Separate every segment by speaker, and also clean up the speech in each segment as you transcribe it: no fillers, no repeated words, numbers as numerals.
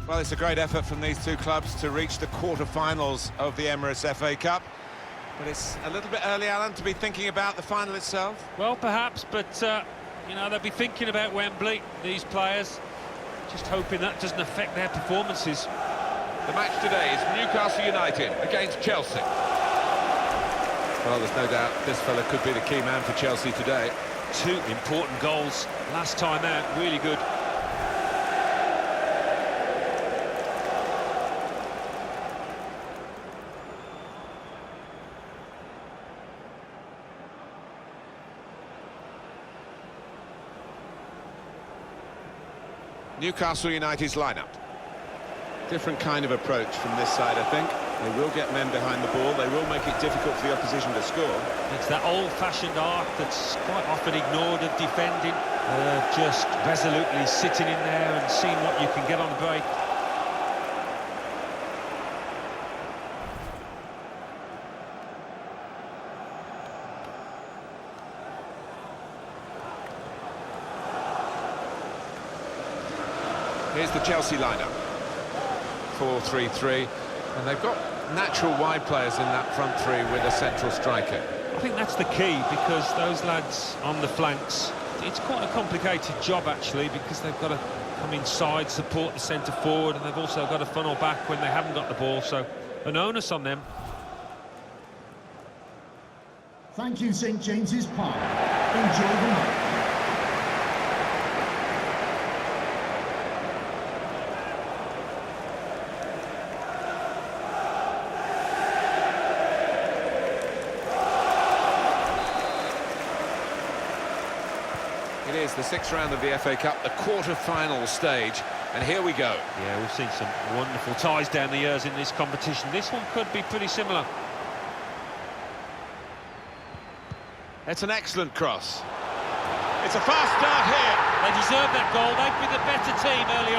Speaker 1: Well, it's a great effort from these two clubs to reach the quarter-finals of the Emirates FA Cup. But it's a little bit early, Alan, to be thinking about the final itself.
Speaker 2: Well, perhaps, but, you know, they'll be thinking about Wembley, these players. Just hoping that doesn't affect their performances.
Speaker 3: The match today is Newcastle United against Chelsea.
Speaker 1: Well, there's no doubt this fella could be the key man for Chelsea today.
Speaker 2: 2 important goals last time out, really good.
Speaker 1: Newcastle United's lineup. Different kind of approach from this side, I think. They will get men behind the ball. They will make it difficult for the opposition to score.
Speaker 2: It's that old-fashioned art that's quite often ignored of defending. Just resolutely sitting in there and seeing what you can get on the break.
Speaker 1: Here's the Chelsea lineup. 4-3-3, and they've got natural wide players in that front three with a central striker.
Speaker 2: I think that's the key, because those lads on the flanks, it's quite a complicated job actually, because they've got to come inside, support the centre forward, and they've also got to funnel back when they haven't got the ball, so an onus on them.
Speaker 4: Thank you, St James's Park. Enjoy the night.
Speaker 1: It is the 6th round of the FA Cup, the quarter-final stage, and here we go.
Speaker 2: Yeah, we've seen some wonderful ties down the years in this competition. This one could be pretty similar.
Speaker 1: It's an excellent cross. It's a fast start here.
Speaker 2: They deserve that goal. They've been the better team early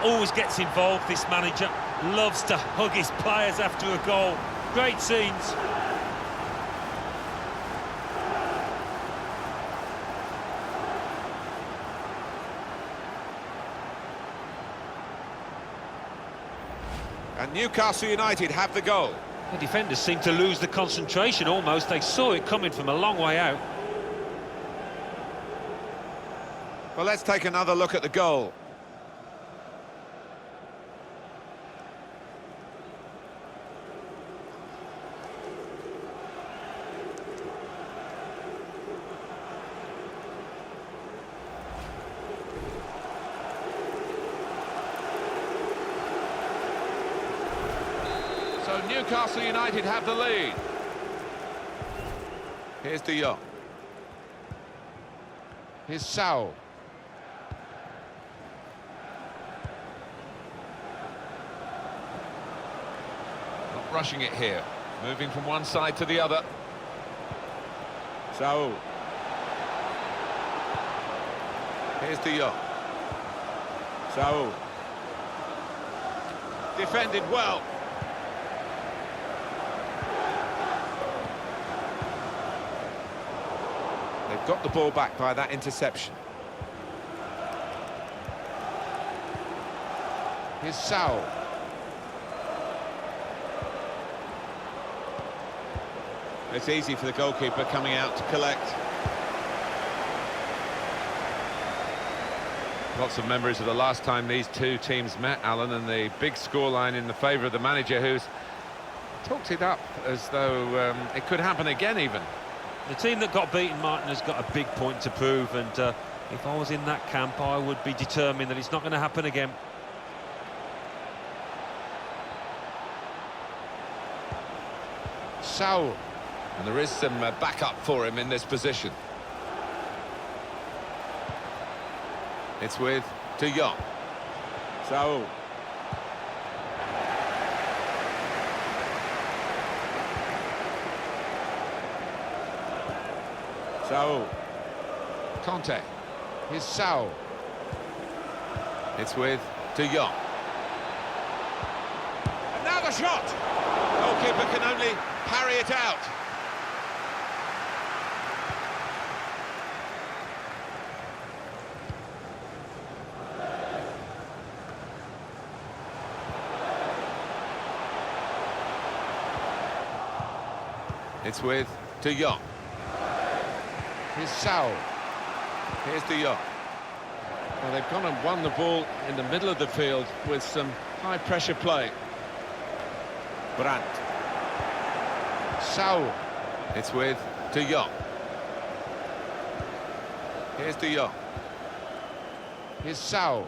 Speaker 2: on. Always gets involved, this manager. Loves to hug his players after a goal. Great scenes.
Speaker 1: And Newcastle United have the goal.
Speaker 2: The defenders seem to lose the concentration almost. They saw it coming from a long way out.
Speaker 1: Well, let's take another look at the goal.
Speaker 3: So Newcastle United have the lead.
Speaker 1: Here's De Jong. Here's Saul.
Speaker 3: Not rushing it here. Moving from one side to the other.
Speaker 1: Saul. Here's De Jong. Saul. Defended well. They've got the ball back by that interception. Here's Saul. It's easy for the goalkeeper coming out to collect.
Speaker 3: Lots of memories of the last time these two teams met, Alan, and the big scoreline in the favour of the manager, who's talked it up as though it could happen again even.
Speaker 2: The team that got beaten, Martin, has got a big point to prove, and if I was in that camp, I would be determined that it's not going to happen again.
Speaker 3: Saul, and there is some backup for him in this position.
Speaker 1: It's with De Jong. Saul. Saul.
Speaker 3: Conte. Here's Saul.
Speaker 1: It's with De Jong. And now the shot! Goalkeeper can only parry it out. It's with De Jong. Here's Saul. Here's De Jong.
Speaker 3: Well, they've gone and won the ball in the middle of the field with some high-pressure play.
Speaker 1: Brandt. Saul. It's with De Jong. Here's De Jong. Here's Saul.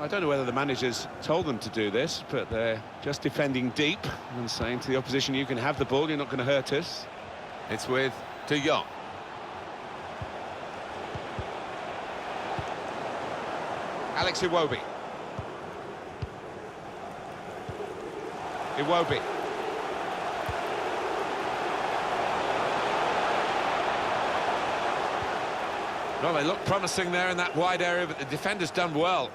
Speaker 1: I don't know whether the managers told them to do this, but they're just defending deep and saying to the opposition, you can have the ball, you're not going to hurt us. It's with De Jong. Alex Iwobi. Iwobi. Well, they look promising there in that wide area, but the defender's done well.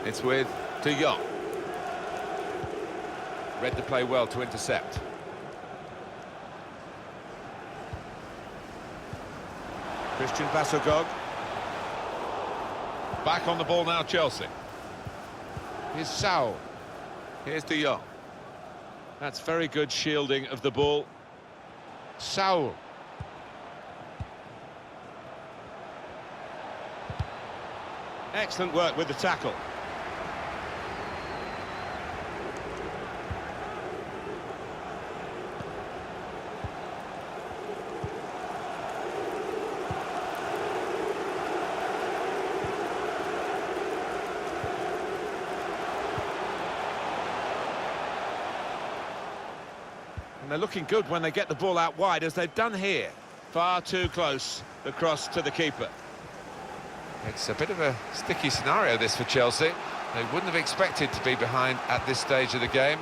Speaker 1: It's with De Jong. Read the play well to intercept. Christian Bassogog. Back on the ball now, Chelsea. Here's Saul. Here's De Jong. That's very good shielding of the ball. Saul. Excellent work with the tackle. And they're looking good when they get the ball out wide, as they've done here. Far too close, the cross to the keeper.
Speaker 3: It's a bit of a sticky scenario, this, for Chelsea. They wouldn't have expected to be behind at this stage of the game.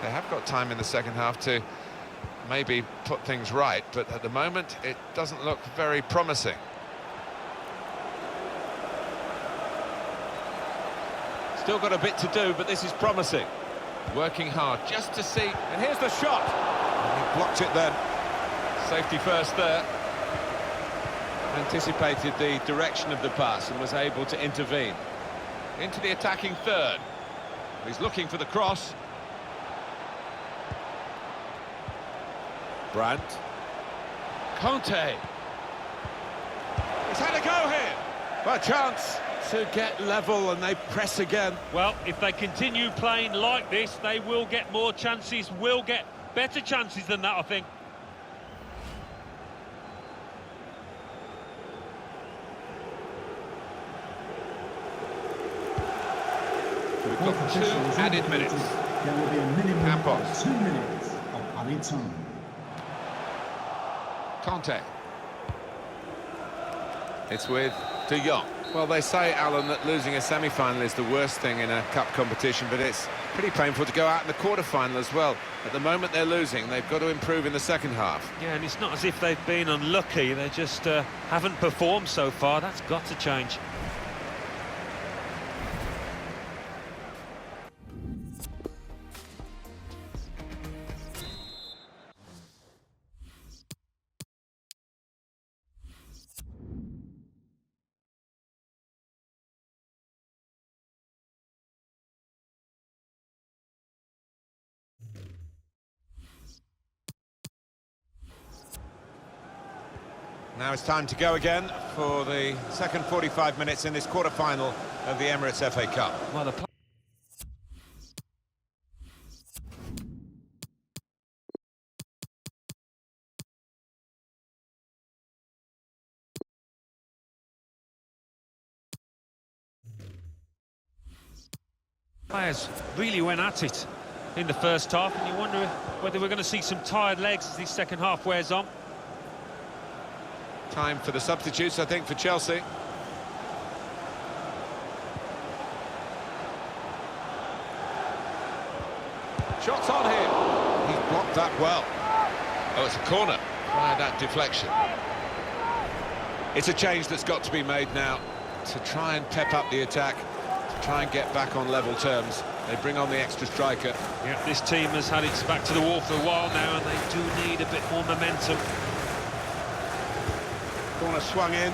Speaker 3: They have got time in the second half to maybe put things right, but at the moment it doesn't look very promising.
Speaker 1: Still got a bit to do, but this is promising.
Speaker 3: Working hard just to see.
Speaker 1: And here's the shot. And he blocked it then.
Speaker 3: Safety first there.
Speaker 1: Anticipated the direction of the pass and was able to intervene. Into the attacking third. He's looking for the cross. Brandt. Conte. He's had a go here. Well, a chance to get level, and they press again.
Speaker 2: Well, if they continue playing like this, they will get more chances, will get better chances than that, I think.
Speaker 3: We've got 2 added minutes.
Speaker 4: There will be a minimum
Speaker 3: Campos.
Speaker 4: of 2 minutes of added time.
Speaker 3: Conte.
Speaker 1: It's with De Jong. Well, they say, Alan, that losing a semi-final is the worst thing in a cup competition, but it's pretty painful to go out in the quarter-final as well. At the moment they're losing, they've got to improve in the second half.
Speaker 2: Yeah, and it's not as if they've been unlucky, they just haven't performed so far. That's got to change.
Speaker 1: Now it's time to go again for the second 45 minutes in this quarter-final of the Emirates FA Cup.
Speaker 2: Well, the players really went at it in the first half, and you wonder whether we're going to see some tired legs as this second half wears on.
Speaker 1: Time for the substitutes, I think, for Chelsea. Shots on him. He's blocked that well. Oh, it's a corner. By that deflection. It's a change that's got to be made now to try and pep up the attack, to try and get back on level terms. They bring on the extra striker.
Speaker 2: Yeah, this team has had its back to the wall for a while now, and they do need a bit more momentum.
Speaker 1: Corner swung in.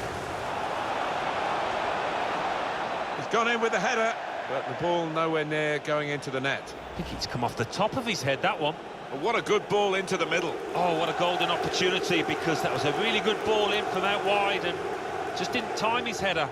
Speaker 1: He's gone in with the header, but the ball nowhere near going into the net.
Speaker 2: I think it's come off the top of his head, that one.
Speaker 1: But what a good ball into the middle.
Speaker 2: Oh, what a golden opportunity, because that was a really good ball in from out wide and just didn't time his header.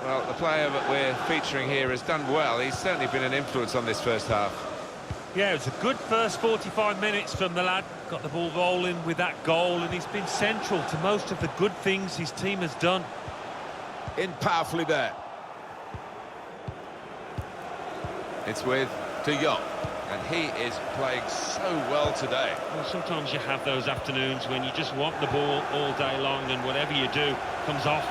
Speaker 3: Well, the player that we're featuring here has done well. He's certainly been an influence on this first half.
Speaker 2: Yeah, it was a good first 45 minutes from the lad. Got the ball rolling with that goal, and he's been central to most of the good things his team has done.
Speaker 1: In powerfully there.
Speaker 3: It's with De Jong, and he is playing so well today.
Speaker 2: Well, sometimes you have those afternoons when you just want the ball all day long, and whatever you do comes off.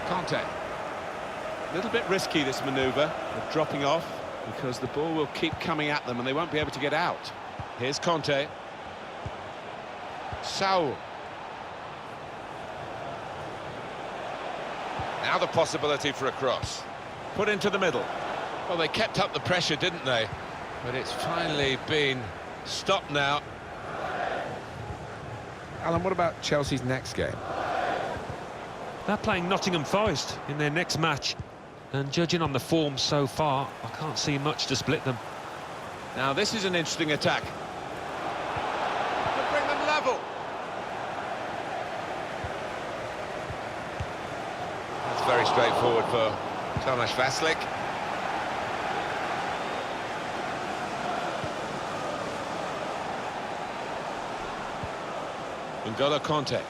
Speaker 3: Conte.
Speaker 1: A little bit risky, this manoeuvre of dropping off, because the ball will keep coming at them and they won't be able to get out. Here's Conte.
Speaker 3: Saul. Now the possibility for a cross.
Speaker 1: Put into the middle. Well, they kept up the pressure, didn't they? But it's finally been stopped now.
Speaker 3: Alan, what about Chelsea's next game?
Speaker 2: They're playing Nottingham Forest in their next match, and judging on the form so far, I can't see much to split them.
Speaker 1: Now this is an interesting attack. Could bring them level.
Speaker 3: It's very straightforward for Tomasz Vaslik.
Speaker 1: N'Golo Conte.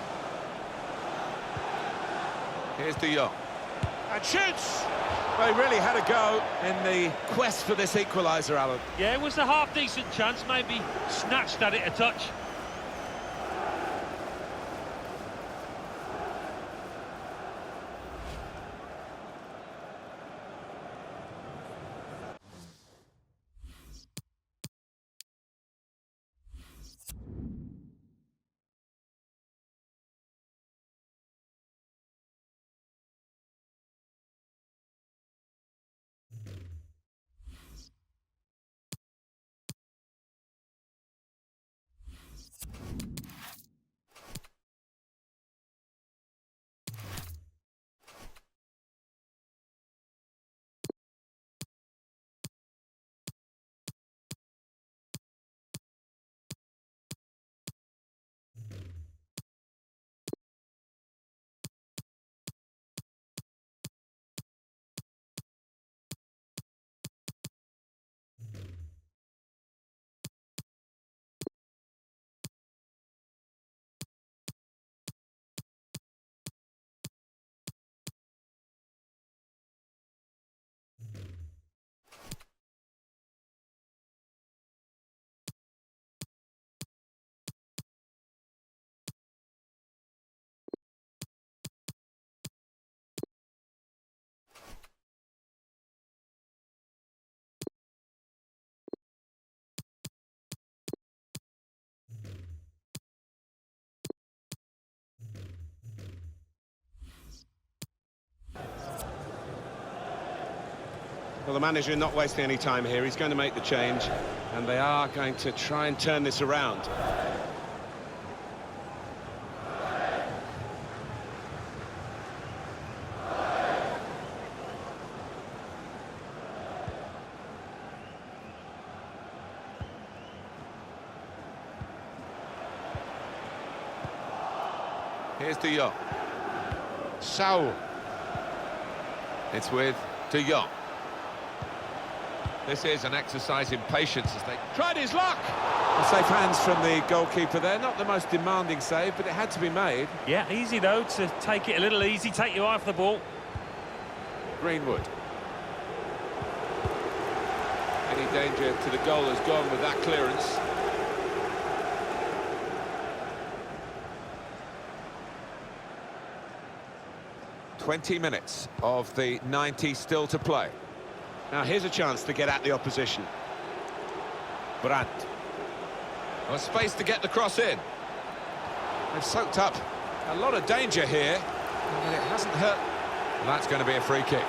Speaker 1: Here's De Jong. And shoots! They really had a go in the quest for this equaliser, Alan.
Speaker 2: Yeah, it was a half-decent chance, maybe snatched at it a touch.
Speaker 1: Well, the manager not wasting any time here. He's going to make the change, and they are going to try and turn this around.
Speaker 3: Here's De Jong. Saul. It's with De Jong. This is an exercise in patience as they
Speaker 1: Tried his luck! A safe hands from the goalkeeper there. Not the most demanding save, but it had to be made.
Speaker 2: Yeah, easy though to take it a little easy, take your eye off the ball.
Speaker 3: Greenwood.
Speaker 1: Any danger to the goal has gone with that clearance. "20 minutes of the 90 still to play. Now here's a chance to get at the opposition. Brandt. Well, space to get the cross in. They've soaked up a lot of danger here, and it hasn't hurt And that's going to be a free kick.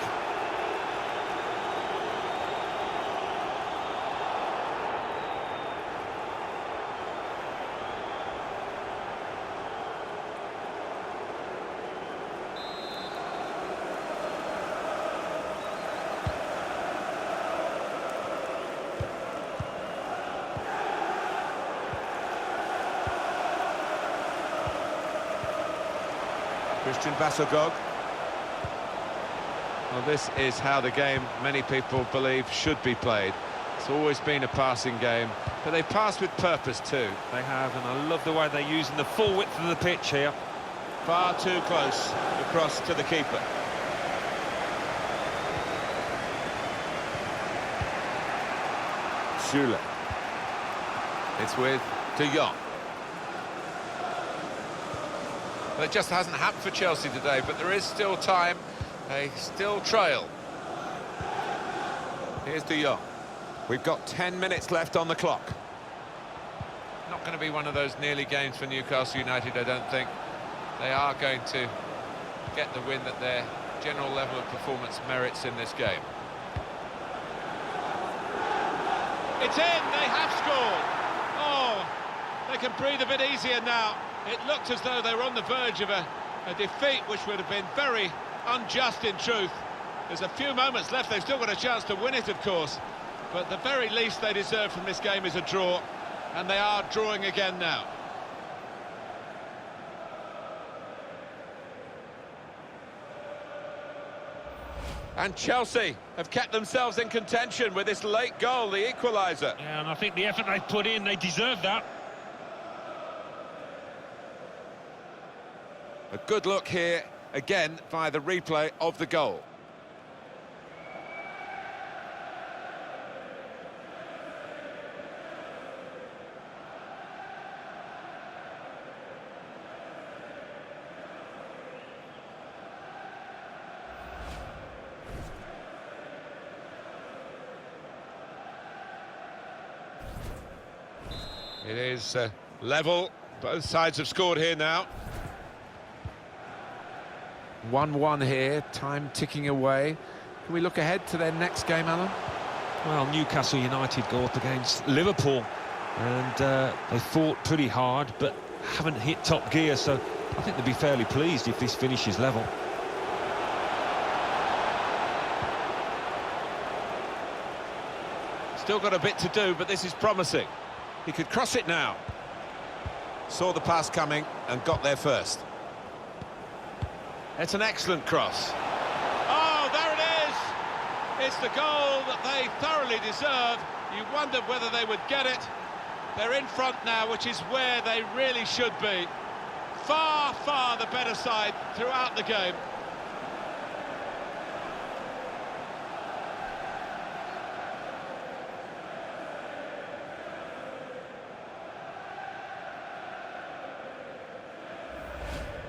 Speaker 1: Christian Bassogog.
Speaker 3: Well, this is how the game, many people believe, should be played. It's always been a passing game, but they pass with purpose too.
Speaker 2: They have, and I love the way they're using the full width of the pitch here.
Speaker 1: Far too close across to the keeper. Schüller. It's with De Jong.
Speaker 3: Well, it just hasn't happened for Chelsea today, but there is still time. They still trail.
Speaker 1: Here's De Jong. We've got 10 minutes left on the clock.
Speaker 3: Not going to be one of those nearly games for Newcastle United, I don't think. They are going to get the win that their general level of performance merits in this game.
Speaker 1: It's in, they have scored. Oh, they can breathe a bit easier now. It looked as though they were on the verge of a defeat which would have been very unjust in truth. There's a few moments left, they've still got a chance to win it, of course. But the very least they deserve from this game is a draw, and they are drawing again now. And Chelsea have kept themselves in contention with this late goal, the equaliser.
Speaker 2: Yeah, and I think the effort they've put in, they deserve that.
Speaker 1: A good look here, again, via the replay of the goal. It is level. Both sides have scored here now. 1-1 here, time ticking away. Can we look ahead to their next game, Alan?
Speaker 2: Well, Newcastle United go up against Liverpool, and they fought pretty hard, but haven't hit top gear, so I think they'd be fairly pleased if this finishes level.
Speaker 1: Still got a bit to do, but this is promising. He could cross it now. Saw the pass coming and got there first. It's an excellent cross. Oh, there it is! It's the goal that they thoroughly deserve. You wondered whether they would get it. They're in front now, which is where they really should be. Far, far the better side throughout the game.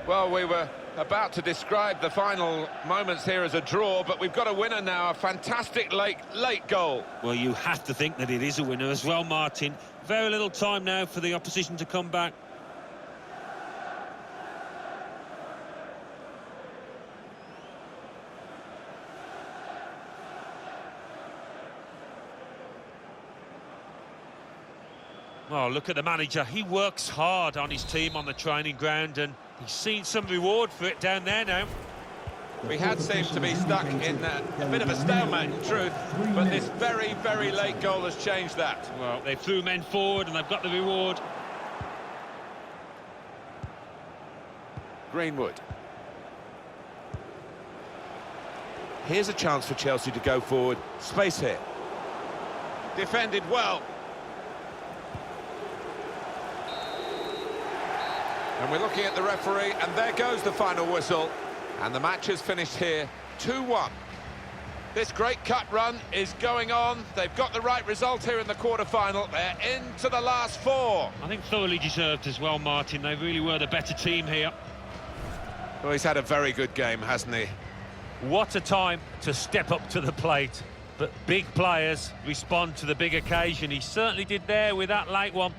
Speaker 1: Well, we were about to describe the final moments here as a draw, but we've got a winner now, a fantastic late goal.
Speaker 2: Well, you have to think that it is a winner as well, Martin. Very little time now for the opposition to come back. Oh, look at the manager. He works hard on his team on the training ground, and he's seen some reward for it down there now.
Speaker 1: We had seemed to be stuck in a bit of a stalemate, in truth, but this very, very late goal has changed that.
Speaker 2: Well, they threw men forward and they've got the reward.
Speaker 1: Greenwood. Here's a chance for Chelsea to go forward. Space here. Defended well. And we're looking at the referee, and there goes the final whistle. And the match has finished here, 2-1. This great cut run is going on. They've got the right result here in the quarter-final. They're into the last four.
Speaker 2: I think thoroughly deserved as well, Martin. They really were the better team here.
Speaker 1: Well, he's had a very good game, hasn't he?
Speaker 2: What a time to step up to the plate. But big players respond to the big occasion. He certainly did there with that late one.